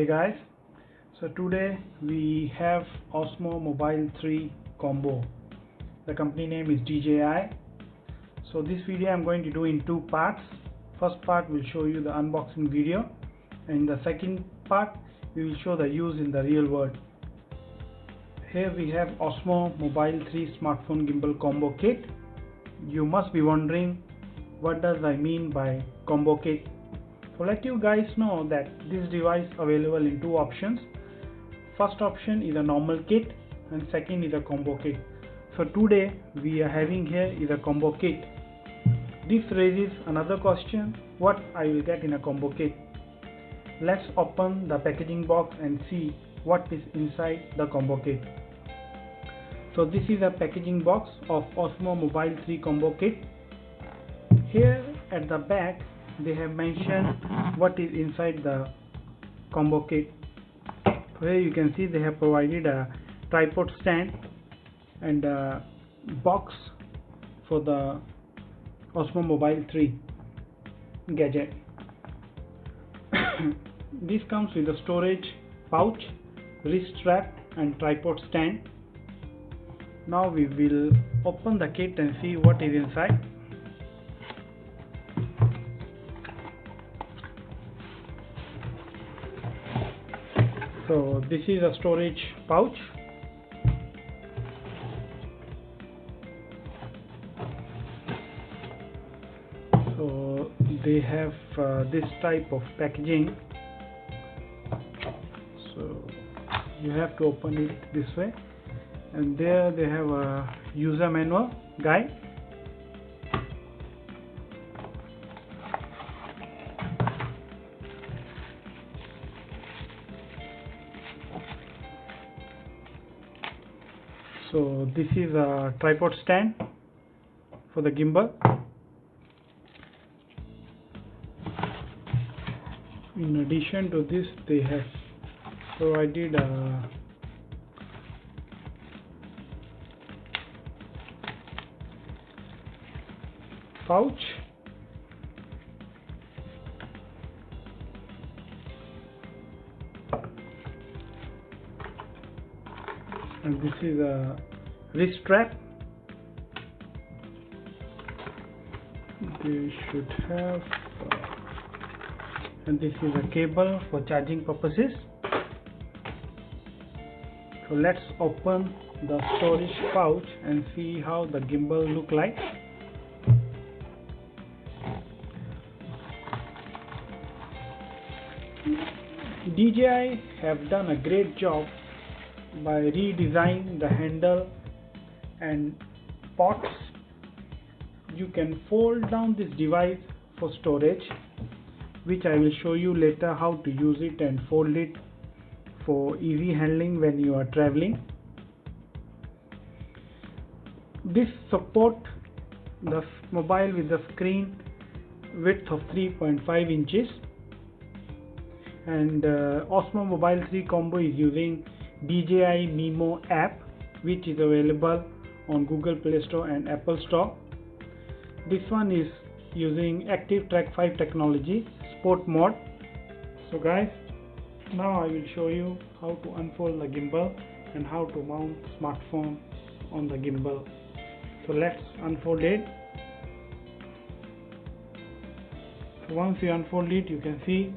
Hey guys, so today we have Osmo Mobile 3 combo. The company name is DJI. So this video I'm going to do in two parts. First part will show you the unboxing video, and in the second part we will show the use in the real world. Here we have Osmo Mobile 3 smartphone gimbal combo kit. You must be wondering, what does I mean by combo kit? So let you guys know that this device available in two options. First option is a normal kit and second is a combo kit. So today we are having here is a combo kit. This raises another question, what I will get in a combo kit. Let's open the packaging box and see what is inside the combo kit. So this is a packaging box of Osmo Mobile 3 combo kit. Here at the back they have mentioned what is inside the combo kit. Here you can see they have provided a tripod stand and a box for the Osmo Mobile 3 gadget. This comes with a storage pouch, wrist strap and tripod stand. Now we will open the kit and see what is inside. So this is a storage pouch. So they have this type of packaging. So you have to open it this way, and there they have a user manual guide. So this is a tripod stand for the gimbal. In addition to this, they have provided a pouch, and this is a wrist strap. They should have and this is a cable for charging purposes. So let's open the storage pouch and see how the gimbal look like. DJI have done a great job by redesigning the handle and pots. You can fold down this device for storage, which I will show you later how to use it and fold it for easy handling when you are traveling. This support the mobile with the screen width of 3.5 inches, and Osmo Mobile 3 combo is using DJI Mimo App, which is available on Google Play Store and Apple Store. This one is using Active Track 5 technology, sport mode. So guys, now I will show you how to unfold the gimbal and how to mount smartphone on the gimbal. So let's unfold it. So once you unfold it, you can see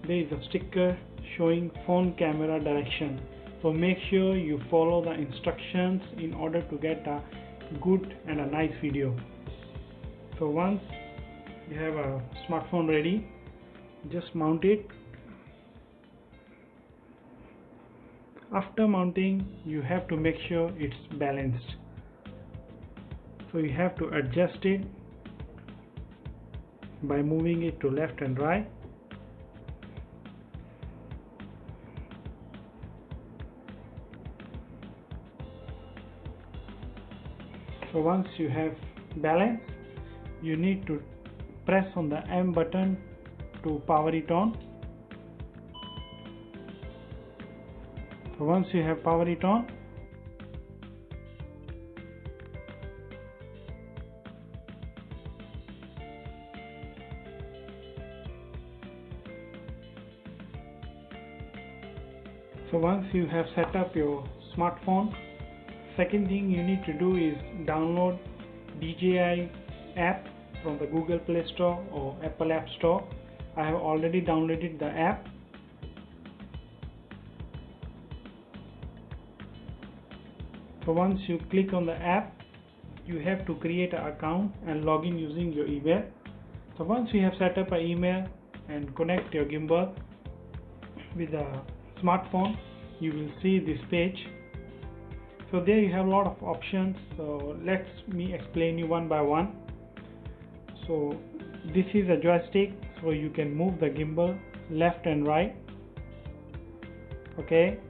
there is a sticker showing phone camera direction. So make sure you follow the instructions in order to get a good and a nice video. So once you have a smartphone ready, just mount it. After mounting, you have to make sure it's balanced. So you have to adjust it by moving it to left and right. So once you have balance, you need to press on the M button to power it on. So once you have power it on, So once you have set up your smartphone, second thing you need to do is download DJI app from the Google Play Store or Apple App Store. I have already downloaded the app. So once you click on the app, you have to create an account and log in using your email. So once you have set up an email and connect your gimbal with a smartphone, you will see this page. So there you have a lot of options. So let me explain you one by one. So this is a joystick, so you can move the gimbal left and right. Okay.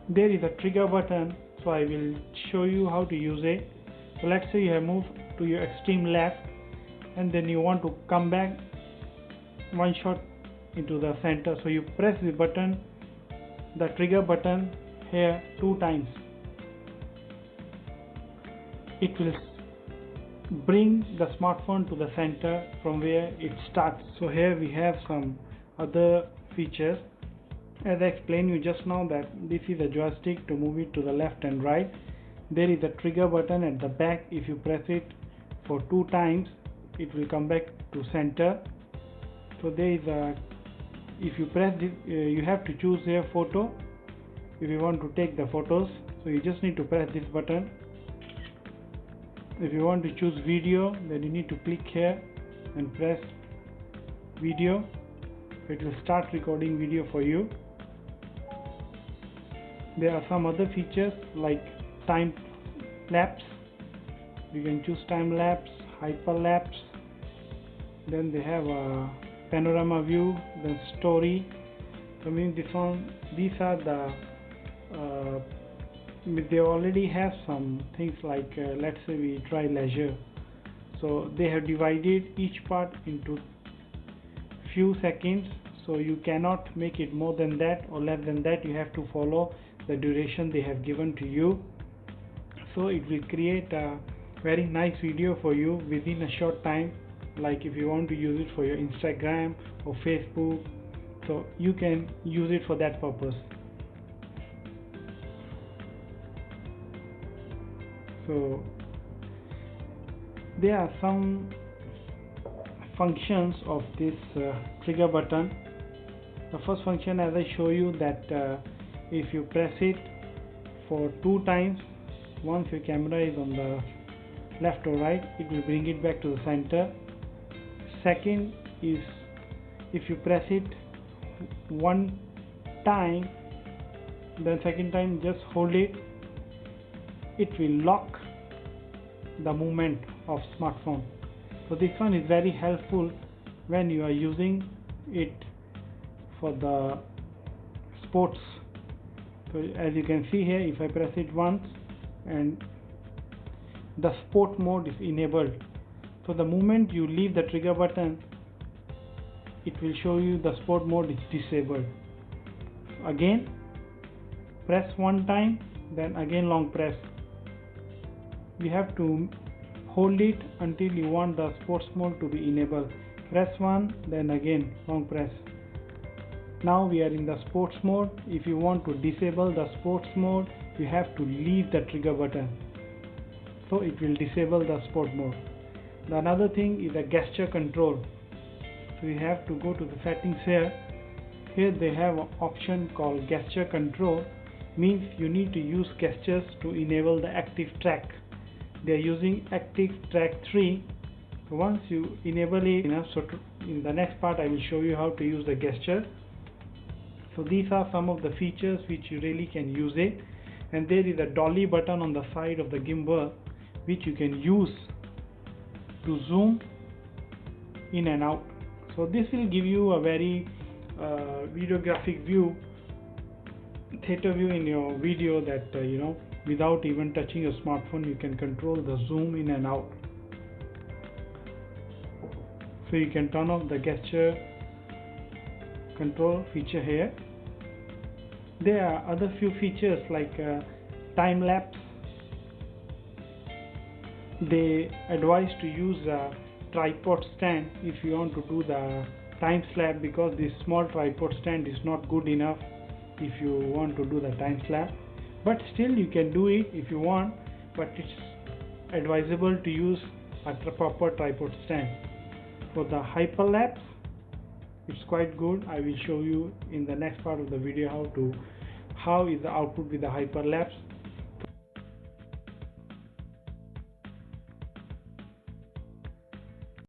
There is a trigger button, so I will show you how to use it. So let's say you have moved to your extreme left and then you want to come back one shot into the center. So you press the button, the trigger button here 2 times. It will bring the smartphone to the center from where it starts. So here we have some other features. As I explained you just now that this is a joystick to move it to the left and right. There is a trigger button at the back. If you press it for 2 times, it will come back to center. So there is a, if you press this, you have to choose here photo if you want to take the photos. So you just need to press this button. If you want to choose video, then you need to click here and press video. It will start recording video for you. There are some other features like time lapse. You can choose time lapse, hyperlapse. Then they have a panorama view, then story. So means these are the they already have some things like let's say we try leisure. So they have divided each part into few seconds. So you cannot make it more than that or less than that. You have to follow the duration they have given to you. So it will create a very nice video for you within a short time. Like if you want to use it for your Instagram or Facebook, so you can use it for that purpose. So there are some functions of this trigger button. The first function, as I show you, that if you press it for 2 times, once your camera is on the left or right, it will bring it back to the center. Second is if you press it 1 time, then second time just hold it, it will lock the movement of smartphone. So this one is very helpful when you are using it for the sports. So as you can see here, if I press it once and the sport mode is enabled, so the moment you leave the trigger button, it will show you the sport mode is disabled. Again press 1 time, then again long press. You have to hold it until you want the sports mode to be enabled. Press 1, then again long press. Now we are in the sports mode. If you want to disable the sports mode, you have to leave the trigger button, so it will disable the sport mode. The another thing is the gesture control. So you have to go to the settings here. Here they have an option called gesture control. Means you need to use gestures to enable the active track. They are using active track 3. So once you enable it, in the next part I will show you how to use the gesture. So these are some of the features which you really can use it. And there is a dolly button on the side of the gimbal which you can use to zoom in and out. So this will give you a very videographic view, theater view in your video, that without even touching your smartphone you can control the zoom in and out. So you can turn off the gesture control feature here. There are other few features like time lapse. They advise to use tripod stand if you want to do the time lapse, because this small tripod stand is not good enough if you want to do the time lapse. But still you can do it if you want, but it's advisable to use a proper tripod stand. For the hyperlapse, it's quite good. I will show you in the next part of the video how is the output with the hyperlapse.